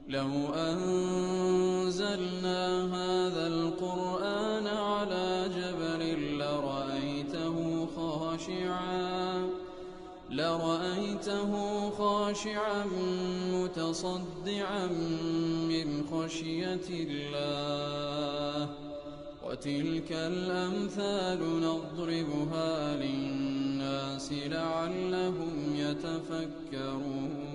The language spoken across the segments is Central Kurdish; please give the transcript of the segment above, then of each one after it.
لو أنزلنا هذا القرآن على جبل لرأيته خاشعا متصدعا من خشية الله. وتلك الأمثال نضربها للناس لعلهم يتفكرون.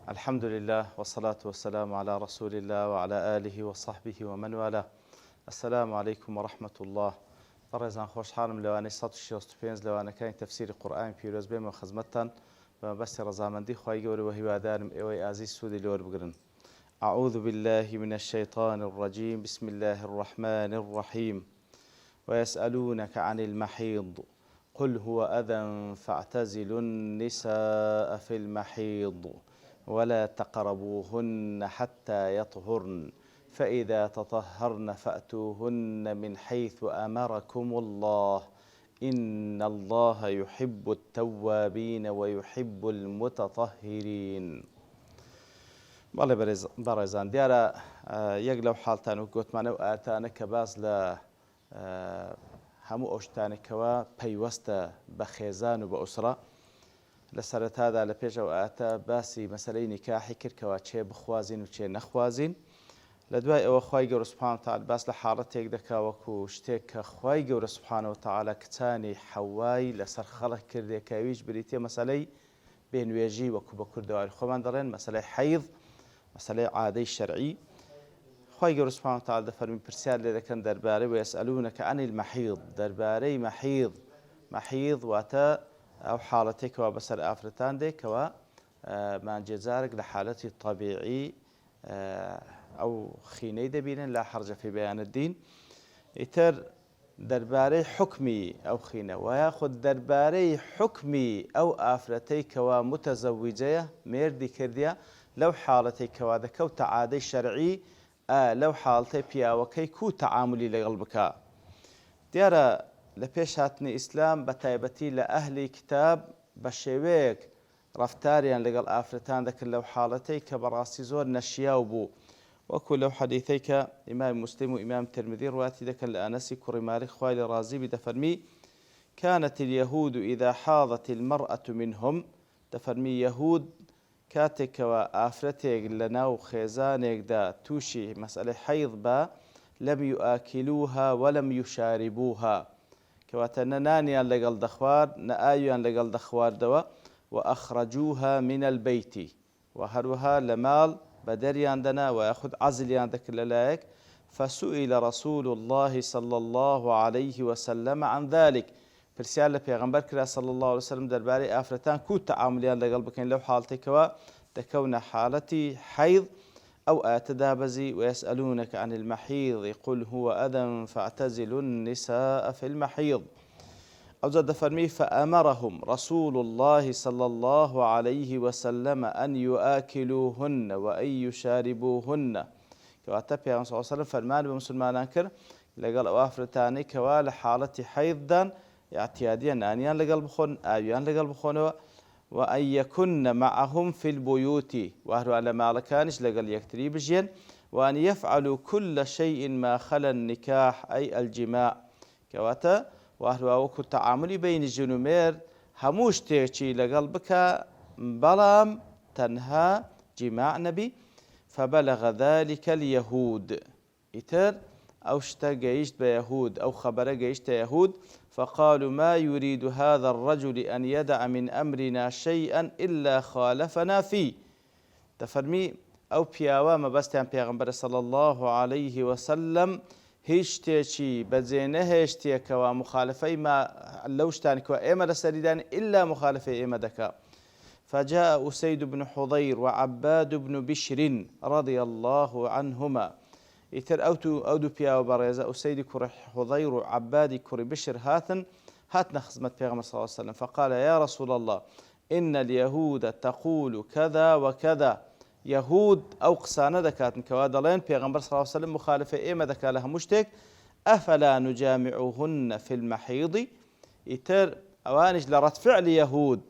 الحمد لله والصلاة والسلام على رسول الله وعلى آله وصحبه ومن والاه. السلام عليكم ورحمة الله. بەڕێزان خۆشحاڵم لەوانەی 165 لەوانەکانی تەفسیری قورئانی پیرۆز بێمە خزمەتتان بە مەبەستی ڕەزامەندی خوای گەورە و هیوادارم ئێوەی ئازیز سوودی لێوە بگرن. أعوذ بالله من الشيطان الرجيم بسم الله الرحمن الرحيم ويسألونك عن المحيض قل هو أذى فاعتزلوا النساء في المحيض ولا تقربوهن حتى يطهرن فإذا تطهرن فأتوهن من حيث أمركم الله إن الله يحب التوابين ويحب المتطهرين. بەڵێ بەڕێزان دیارە یەک لەو حاڵتان و گوتمانە و ئاتانە کە باز لە هەموو ئەو شتانێکەوە پەیوەستە بە خێزان و بە ئوسرە لە سەرەتادا لە پێش ئەو ئاتە باسی مەسەلەی نیکاحی کردکەوە چێ بخوازین و چێ نەخوازین. لە دوای ئەوە خوای گەورە سوبحانەهو وتەعالا باس لە حاڵەتێک دەکا وەکو شتێک کە خوای گەورە سوبحانەهو وتەعالا کچانی حەوای لەسەر خەڵک کردێ کە ئەویش بریتێ مەسەلەی بێنوێژی وەکو بە کوردەواری خۆمان دەڵێن مەسەلەی حەیض مەسەلەی عادەی شەرعی. خوای گەورە سوبحانەهو وتەعالا دەفەرمی پرسیار لێ دەکەن دەربارەی وەیەسئەلونەکە عەنی المەحیض دەربارەی مەحیض. مەحیض واتە ئەو حاڵەتێکەوە بەسەر ئافرەتان دێکەوە مانجێجارێک لە حالەتی طەبیعی ئەو خینەی دەبینن لا حەرجە فی بەیان الدین. ئیتر دەربارەی حکمی ئەو خینە و یاخود دەربارەی حکمی ئەو ئافرەتەی کەوا متەزەویجەیە مێردی کردیە لەو حاڵەتەی کەوا دەکەوتە عادەی شەرعی لەو حاڵەتەی پیاوەکەی کو تەعاملی لەگەڵ بکا. دیارە لە پێش هاتنی ئیسلام بە تایبەتی لە ئەهلی کتاب بە شێوەیەک ڕەفتاریان لەگەڵ ئافرەتان دەکرد لەو حاڵەتەی کە بەڕاستی زۆر نەشیاو بوو وەکو لەو حەدیثەی کە ئیمام مسلم و ئیمام ترمذی ڕواتی دەکەن لە ئەنەسی کوڕی مالیک خوای لێ ڕازی بی دەفەرمی كانت اليهود إذا حاضت المرأة منهم دەفەرمی یەهود کاتێکەوە ئافرەتێک لە ناو خێزانێکدا تووشی مەسئلەی حەیض بە لەم یوئاکلوها وەلەم یوشاربوها کەواتە نە نانیان لەگەڵ دەخوارد نە ئاویان لەگەڵ دەخواردەوە وأخرجوها من البيت وهروها لمال بدريان دنا ويأخذ عزليان ذكر للايك فسئل رسول الله صلى الله عليه وسلم عن ذلك فرسيال لبيغمبر كلا صلى الله عليه وسلم درباري آفرتان كو تعامليان لقلبكين لو حالتكوا تكون حالتي حيض أو آتدابزي ويسألونك عن المحيض قل هو أذى فاعتزلوا النساء في المحيض. أو زاد فرمي فأمرهم رسول الله صلى الله عليه وسلم أن يؤكلوهن وأن يشاربوهن كواتب يا صلى الله عليه وسلم فرمان بمسلمان أنكر لقال أوافرتاني كوال حالة حيضا اعتياديا أنيان لقال بخون آيان لقال بخون وأن يكن معهم في البيوت وأهل على مالكانش لقال يكتري بجين وأن يفعلوا كل شيء ما خلا النكاح أي الجماع كواتا وهو وەکو تەعاملی بینی ژن و مێرد هەموو شتێکی لەگەڵ بکە بەڵام تەنها جیماع نەبی. فبلغ ذلك اليهود ئیتر ئەو شتە گەیشت بە یەهود ئەو خەبەرە گەیشتە یەهود فقالوا ما يريد هذا الرجل أن يدع من أمرنا شيئا إلا خالفنا فيه. دەفەرمی ئەو پیاوە مەبەستیان پێغەمبەر صلى الله عليه وسلم هیچ شتێکی بەجێ نەهێشتێکەوە مخالفەی لەو شتانێکەوە ئێمە لەسەریدان إلا مخالفەی ئێمە دەکا. فجاء أسيد بن حضير وعباد بن بشر رضي الله عنهما. ئیتر ئەو دوو پیاوە بەڕێزە ئوسەیدی کوڕی حضير و عبادی کوڕی بشر هاتنە خزمەت پێغەمبەر صلى الله عليه وسلم فقال يا رسول الله إن اليهود تقول كذا وكذا. يهود أو قسانة دكاتن كوا دلين پیغمبر صلى الله عليه وسلم مخالفة إيما دكا لها مشتك أفلا نجامعهن في المحيض. إتر أوانج لرد فعل يهود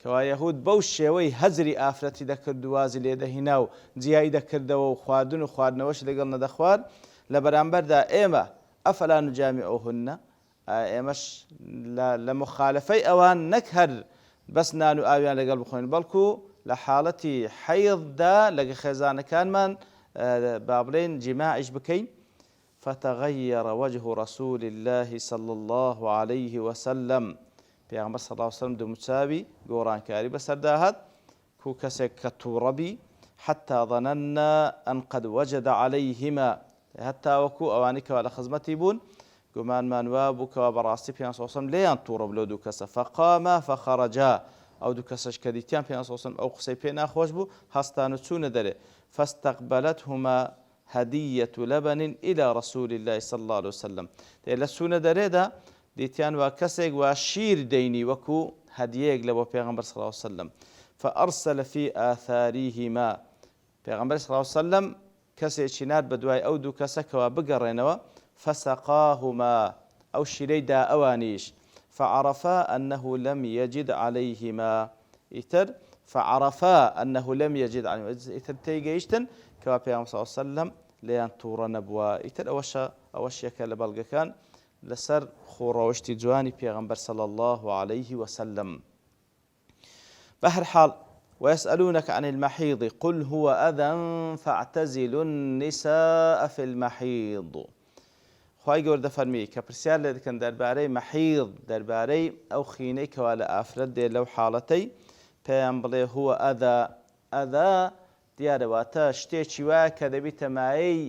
کەوا یەهود بەو شێوەی هەزری ئافرەتی دەکرد و وازی لێدەهینا و جیایی دەکردەوە و خواردن و خواردنەوەش لەگەڵ نەدەخوارد لە بەرامبەردا ئێمە ئەفەلا نوجامیعوهن ئێمەش لە مخالفەی ئەوان نەک هەر بەس نان و ئاویان لەگەڵ بخۆین بەڵکو لە حاڵەتی حەیضدا لەگە خێزانەکانمان با بڵێن جیماعیش بکەین. فتغير وجه رسول الله صلى الله عليه وسلم پیغمبر صلى الله عليه وسلم دموچاوی گۆڕانکاری بەسەردا هات کو کەسێک کە تووڕەبی حتى ظننا أن قد وجد عليهما هەتا وەکو ئەوانی کەوا لە خزمەتی بوون گومانمان وا بوو کەوا بەڕاستی پێیان صلی الله عليه وسلم لێیان تووڕە بلەو دوو کەسە فقاما فخرجا ئەو دوو کەسەش کە دیتیان پێیان صلی الله عليه وسلم ئەو قسەی پێ ناخۆش بوو هەستان و چوونە دەرێ فاستقبلتهما هدية لبن إلى رسول الله صلى الله عليه وسلم لە چوونە دەرێدا دیتیان وا کەسێک وا شیر دەینی وەکو هەدیەیەک لە بۆ پێغەمبەر صلى الله عليه وسلم فأرسل في آثارهما پێغەمبەر صلى الله عليه وسلم کەسێکی نات بە دوای ئەو دوو کەسەکەوە بگەڕێنەوە فسقاهما ئەو شیرەی دا ئەوانیش فعرفا أنه لم يجد عليهما ئیتر فعرفا أنه لم يجد عليهما ئیتر تێگەیشتن کەوا پێغەمبەر صلى الله عليه وسلم لێیان تووڕە نەبووە ئیتر ئەوەش یەکە لە بەڵگەکان لەسەر خۆڕەوشتی جوانی پێغەمبەر صلى الله عليه وسلم. بهر حال ويسألونك عن المحيض قل هو أذى فاعتزلوا النساء في المحيض خی گەوردە فەرمی کە پرسیار لێ دەکەن دەربارەی مەحیض دەربارەی ئەو خینەی کەوا لە ئافرەت دێ لەو حاڵەتەی پێیان بڵێ هو ئەذا دیارەواتە شتێکی وایە کە دەبێتە مایەی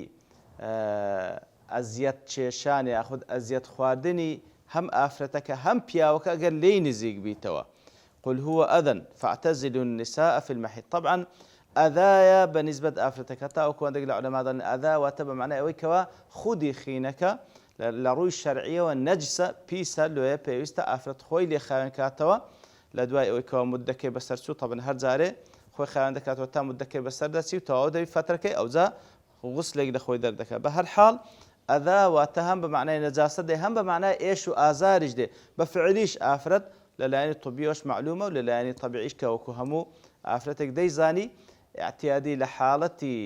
ئەزیەت کێشان یاخود ئەزیەت خواردنی هەم ئافرەتەکە هەم پیاوەکە ئەگەر لێی نزیک بیتەوە. قل هو أذى فاعتزلوا النساء في المحيض. طبعا ئەذایە بەنسبەت ئافرەتەکە تاوەکو هەندێک لە عولەمادان ئەذا واتە بە معنای ئەوەی کەوا خودی خینەکە لە ڕووی شەرعیەوە نەجسە پیسە لۆیە پێویستە ئافرەت خۆی لێ خاوێن کاتەوە لە دوای ئەوەی کەوا مودەکەی بەسەر چوو تەبەن هەر جارێ خۆی خاوێن دەکاتەوە تا مودەکەی بەسەردا چی و تەواو دەوی فترەکەی ئەوجا غوسلێک لە خۆی دەردەکات. بە هەر حاڵ ئەذا واتە هەم بە معنای نەجاسە دێ هەم بە معنای ئێش و ئازاریش دێ بە فعلیش ئافرەت لەلایەنی طبیەوەش معلومە و لەلایەنی طبیعیش کە وەکو هەموو ئافرەتێک دەیزانی اعتیادی لە حاڵەتی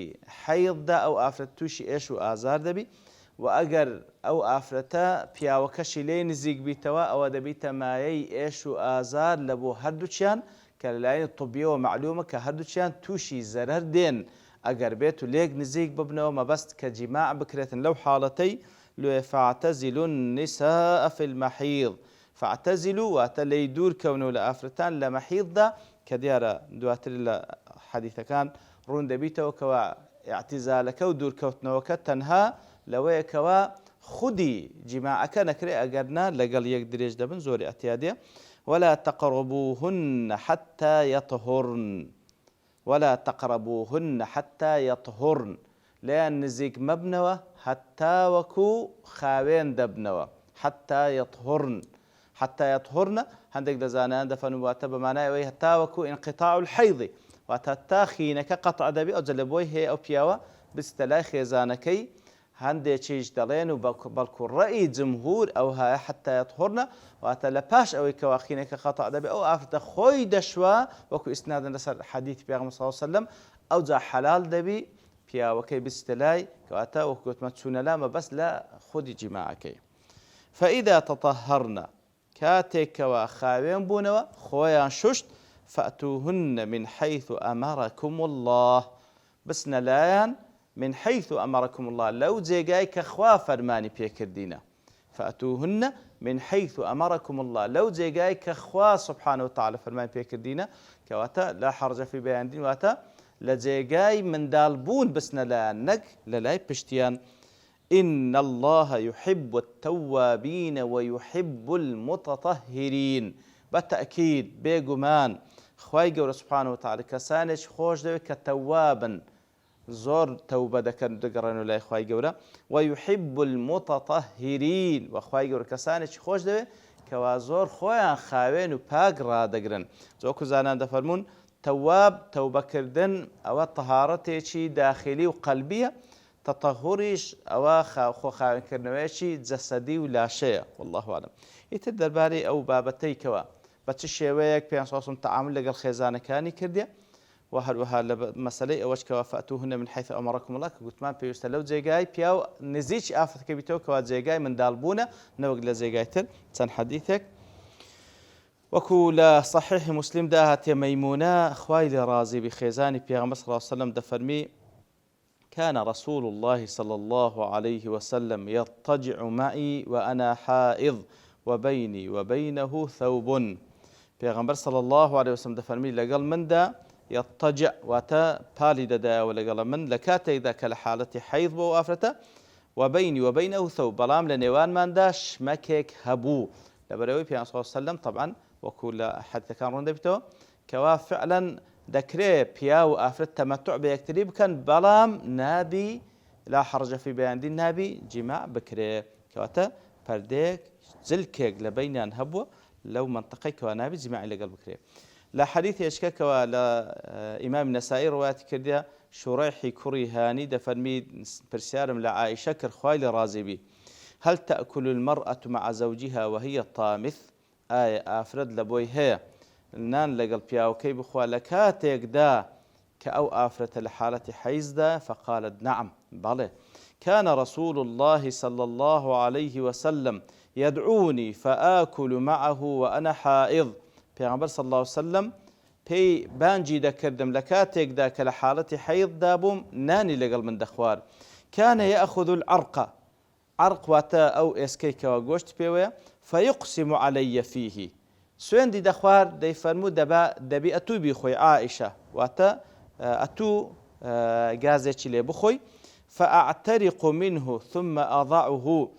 حەیضدا ئەو ئافرەت تووشی ئێش و ئازار دەبی و ئەگەر ئەو ئافرەتە پیاوەکەشی لێ نزیک بیتەوە ئەوە دەبیتە مایەی ئێش و ئازار لە بۆ هەردووچیان کە لەلایەنی طبیەوە معلومە کە هەردووچیان تووشی زەرەر دێن ئەگەر بێت و لێک نزیک ببنەوە مەبەست کە جیماع بکرێتن لەو حاڵەتەی لێ فاعتەزیلوا النساء في المحيض فاعتزلوا واتە لێی دوور کەونەوە لە ئافرەتان لە مەحیضدا کە دیارە دواتر لە حەدیثەکان ڕوون دەبیتەوە کەوا اعتیزالەکە و دوورکەوتنەوەکە تەنها لەوەیەکەوە خودی جیماعەکە نەکرێ ئەگەرنا لەگەڵ یەک درێژ دەبن زۆری ئەتیادێ ولا تقربوهن حتى يطهرن ولا تقربوهن حتى يطهرن لەیان نزیک مەبنەوە هەتا وەکو خاوێن دەبنەوە حتى يطهرن حتى يطهرن هەندێک لە زانایان دەفەرمون واتە بە مانای ئەوەی هەتا وەکو انقطاع الحیض واتە تا خینەکە قەتع دەبێ ئەوجا لە بۆی هەیە ئەو پیاوە بستە لای خێزانەکەی هەندێکیش دەڵێن و بەڵکو ڕەئی جمهور ئەو هەیە حتى يطهرن واتە لە پاش ئەوەی کەوا خینەکە قەتع دەبێ ئەو ئافرەتە خۆی دەشوا وەکو ئیسنادن لەسەر حەدیث پێغەمبەر صلی الله عليه وسلم ئەوجا حەلال دەبی پیاوەکەی بستە لای کەواتە وەکو گوتمە چوونە لا مەبەست لە خودی جیماعەکەی. فإذا تطهرن کاتێکەوە خاوێن بوونەوە خۆیان شوشت فأتوهن من حيث أمركم الله بسنە لایەن من حيث أمركم الله لەو جێگای کە خوا فەرمانی پێکردینە فأتوهن من حيث أمركم الله لەو جێگای کە خوا سبحانه وتعالى فەرمانی پێکردینە کەواتە لا حرج في بيان دین واتە لە جێگای منداڵبوون بسنە لایەن نەک لە لای پشتیان. إن الله يحب التوابين ويحب المتطهرين بالتأكيد بێگومان خوای گەورە سبحانه وتعالى کەسانێک خۆش دەوێت کە تەوابن زۆر تەوبە دەکەن دەگەڕێن و لای خوای گەورە ويحب المتطهرين و خوای گەورە کەسانێکی خۆش دەوێت کەوا زۆر خۆیان خاوێن و پاک ڕادەگرن. زۆکو زانان دەفەرمون تەواب تەوبەکردن ئەوە تەهارەتێکی داخلی و قەلبیە تەطهوریش ئەوە خۆ خاوێنکردنەوەیەکی جەسەدی و لاشەیە والله ئەعلەم. ئیتر دەربارەی ئەو بابەتەی کەوە بە چ شێوەیەک پێیان ساسم تەعامل لەگەڵ خێزانەکانی کردێ و هەروەها لە مەسەلەی ئەوەشکەوە فەئتوهن من حيث أمركم الله کە گوتمان پێویستە لەو جێگای پیا و نزیک ئافرەتەکە بیتەوە کەوا جێگای منداڵبوونە نەوەک لە جێگای تر چەند حەدیثێک وەکو لە صحیح مسلم هاتێ مەیمونە خوای لێ ڕازی بی خێزانی پێغەمبەر صلی الله عليه وسلم دەفەرمی كان رسول الله صلى الله عليه وسلم يضطجع معي وأنا حائض وبيني وبينه ثوب پیغمبر صلى الله عليه وسلم دفرمي لقل من دا يضطجع واتا بالي دا ولقل من لكاتي ذاك لحالة حيض بو آفرته وبيني وبينه ثوب بلام لنيوان من داش مكيك هبو لبروي بيان صلى الله عليه وسلم طبعا وكل حتى كان رون دبتو كوا فعلا دكري بياو آفرت تمتع بيكتريب كان بلام نابي لا حرج في بيان دين نابي جماع بكري كواتا پرديك زلكيك لبينان هبو لو منطقي كوا نابي جماع إلى قلب بكري لا حديث يشكك ولا إمام النسائي روات كرديا شريحي كري هاني دفرمي برسيارم لعائشة كرخوالي رازبي هل تأكل المرأة مع زوجها وهي طامث آية آفرد لبوي هي نان لقل بياوكي بخوا لكاتيك دا كأو آفرة لحالة حيز دا فقالت نعم بله كان رسول الله صلى الله عليه وسلم يدعوني فآكل معه وأنا حائض پیغمبر صلى الله عليه وسلم پی بانجي دا كردم لكاتيك دا كلحالة حيض دابوم ناني لقل من دخوار كان يأخذ العرق عرق واتا أو اسكيك وقوشت بيويا فيقسم علي فيه سوين دي دخوار دي فرمو دبي أتو بيخوي عائشة واتا أتو غازيكي لي بخوي فأعترق منه ثم أضعه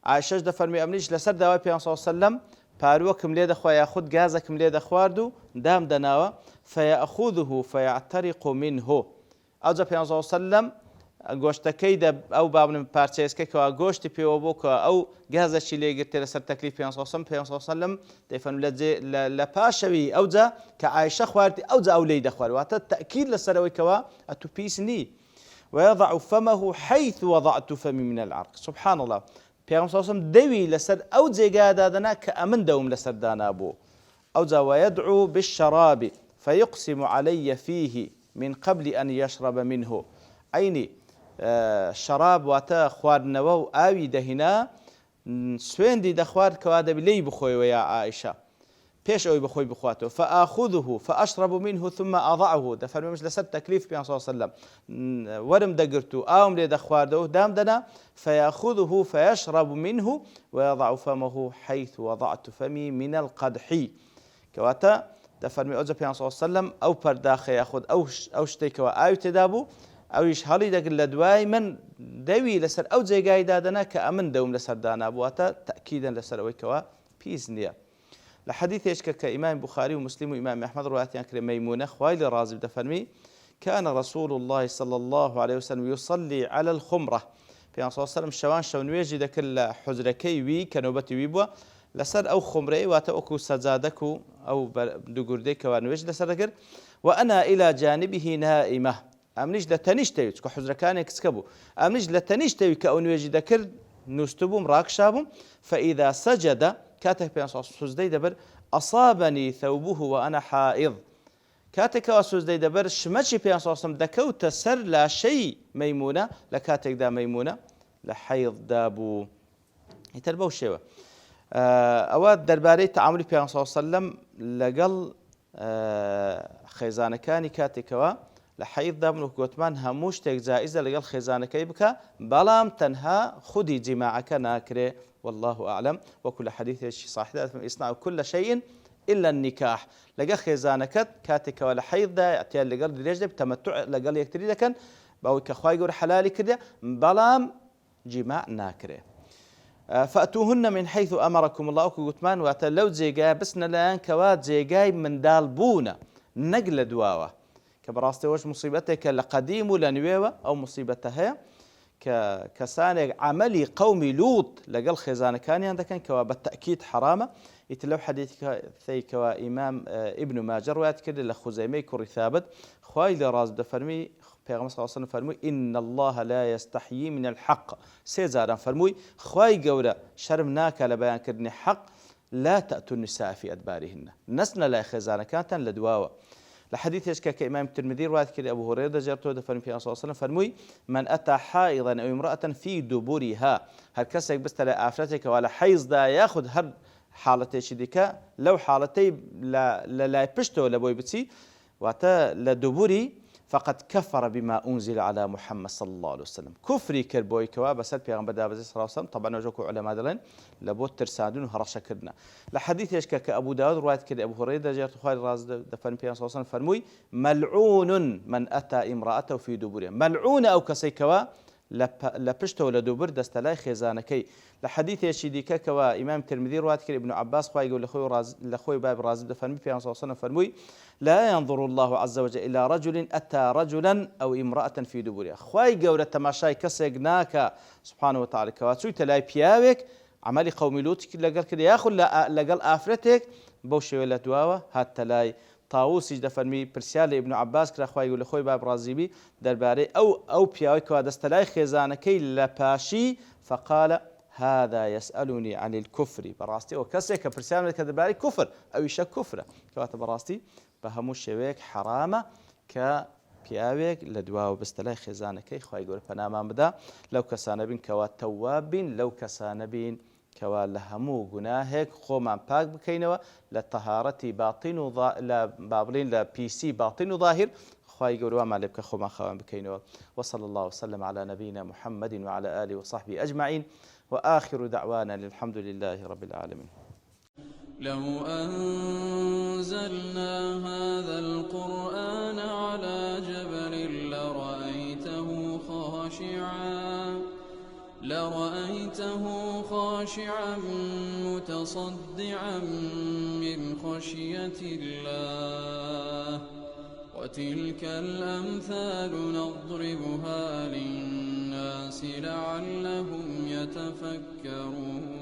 عائشة دفرمي أمنيش لسر دواي بيان صلى الله عليه وسلم پاروكم لي دخوا ياخد غازكم لي دخواردو دام دناوا فيأخذه فيعترق منه أوجا بيان صلى الله عليه وسلم گۆشتەکەی ئەو بابنم پارچەیەکەوە گۆشتی پێوە بۆکەوە ئەو گازەشی لێگرتێ لەسەر تەکلیف پێ سەلەم دەیفەرمێ لە پاشەوی ئەوجا کە عایشە خواردی ئەوجا ئەو لێی دەخوارد واتە تەئکید لەسەرەوەی کەوە ئەتو پیس نی ويضع فمه حيث وضعت فمي من العرق سبحان الله پێغەمبەر صلی الله عليه وسلم دەوی لەسەر ئەو جێگا دادەنا کە ئەمن دەوم لەسەر دانا بوو ئەوجا ويدعو بالشراب فيقسم علي فيه من قبل أن يشرب منه عيني شراب واتا خواردنەوە و ئاوی دەهینا سوێندی دەخوارد کەوا دەبی لێی بخۆیەوە یا عائشە پێش ئەوەی بخۆی بخواتەوە فآخذه فأشرب منه ثم أضعه دەفەرمێمش لەسەر تەکلیف پێ صلی الله عليه وسلم وەرم دەگرت و ئاوم لێ دەخواردەوە دام دەنا فيأخذه فيشرب منه ويضع فمه حيث وضعت فمي من القدح کەواتە دەفەرمێ ئەوجا پێ صلی الله عليه وسلم ئەو پەرداخە یاخود ئەو شتێکەوە ئاوی تێدا بوو ئەویش هەڵی دەگرت لە دوای من دەوی لەسەر ئەو جێگای دادەنا کە ئەمن دەوم لەسەر دانا بوواتە تەئکیدەن لەسەر ئەوەی کەوا پیس نییە لە حەدیثێکە کە ئیمام بوخاری و مسلم و ئیمام ئەحمەد ڕوایەتیان کرێ مەیمونە خوای لێ ڕازی دەفەرمی كان رسول الله صلى الله عليه وسلم يصلي على الخمرة پێیان صلی الله عليه وسلم شەوان شەو نوێژی دەکرد لە حوجرەکەی وی کە نۆبەتی وی بووە لەسەر ئەو خمرەی واتە ئەوکو سەجادەک و ئەو دووگوردەی کەوا نوێژ لەسەر دەکرد وأنا إلى جانبه نائمة ئەمنیش لە تەنیشتەوی چکە حوجرەکانێک کچکە بوو ئەمنیش لە تەنیشتەوی کە ئەو نوێژی دەکرد نووسبووم ڕاکشابووم فإذا سجد کاتێک پێیان سوزدەی دەبەر أصابني ثوبه وأنا حائض کاتێکەوە سوزدەی دەبەر شمەچی پێیان ساسم دەکەوتە سەر لاشەی مەیمونە لە کاتێکدا مەیمونە لە حەیضدا بوو ئیتر بەو شێوە ئەوە دەربارەی تەعاملی پێیان صلی الله عليه وسلم لەگەڵ خێزانەکانی کاتێکەوە لە حەیضدا بن و گوتمان هەموو شتێک جائزە لەگەڵ خێزانەکەی بکە بەڵام تەنها خودی جیماعەکە ناکرێ والله أعلم وكل حديث صحيح إصنع كل شيء إلا النكاح لقى خيزانكت كاتك ولا حيض دا اتيان لقل ليش ده تمتع لقل يكتري كان باوي كخواي يقول حلالي كده بلام جماع ناكره فأتوهن من حيث أمركم الله وكتمان واتلو زيجا بسنا الآن كوات زيجاي من دالبونا نقل دواوة كبراستي وش مصيبتك لقديم ولا نويوة أو مصيبتها كسانك عملي قومي لوط لقل خزانة كان عندك كوا بالتأكيد حرامة يتلو حديث ثي كوا إمام ابن ماجه روايات كده لخزيمي كوري ثابت خواي راز دفرمي پیغمبر صلی الله علیه و فرموی ان الله لا يستحيي من الحق سيزاران فرموی خواي گوره شرم ناکه لبیان کردنی حق لا تأتوا النساء في أدبارهن نسنا لا خزانة كانت لدواوة لحديث يشكى كإمام الترمذي رواية كده أبو هريرة جرته دفن في صلى الله عليه وسلم فرموي من أتى حائضا أو امرأة في دبرها هل كسك بس لا آفرتك ولا حيض دا ياخذ هر حالتي شديكا لو حالتي لا بشته ولا بوي بتسي واتا لدبري فقد كفر بما أنزل على محمد صلى الله عليه وسلم كفري كربوي كوا بسال بيغمبر دابز صلى الله عليه وسلم طبعا وجوكو علماء دلين لابد ترسادون هرشا كرنا لحديث يشكى كأبو داود رواية كده أبو هريرة جاءت خالد راز دفن بيغمبر صلى الله عليه وسلم فرموي ملعون من أتى امرأته في دبرها ملعون أو كسي كوا لبشته ولا دبر دستلاي خزانكي لحديث يشيديكا كوا إمام الترمذي رواية كده ابن عباس خوا يقول لأخوي باب راز دفن بيغمبر صلى الله عليه وسلم فرموي لا ينظر الله عز وجل إلى رجل أتى رجلا أو امرأة في دبرها خواي قولة تماشاي كسيقناك سبحانه وتعالى كواتسوي تلاي بياوك عملي قومي لوتك لقل كده ياخذ لقل آفرتك بوشي ولا دواوة هات تلاي طاووس دفرمي برسيال ابن عباس كرا خواي يقول لخوي باب رازيبي درباري أو بياوي كوا دستلاي خزانكي لباشي فقال هذا يسألني عن الكفر براستي وكسيك برسيال كدرباري كفر أو يشك كفره كواتب براستي بهمو شويك حرامة كبياويك لدواو بستلاي خزانكي خواهي يقول فنامان بدا لو كسانبين كوا توابين لو كسانبين كوا لهمو قناهك خومان باك بكينوا للطهارة باطن لبابلين لبيسي باطن ظاهر خواهي يقول وما لبك خومان خوان بكينوا وصلى الله وسلم على نبينا محمد وعلى آله وصحبه أجمعين وآخر دعوانا الحمد لله رب العالمين لو أنزلنا هذا القرآن على جبل لرأيته خاشعا متصدعا من خشية الله وتلك الأمثال نضربها للناس لعلهم يتفكرون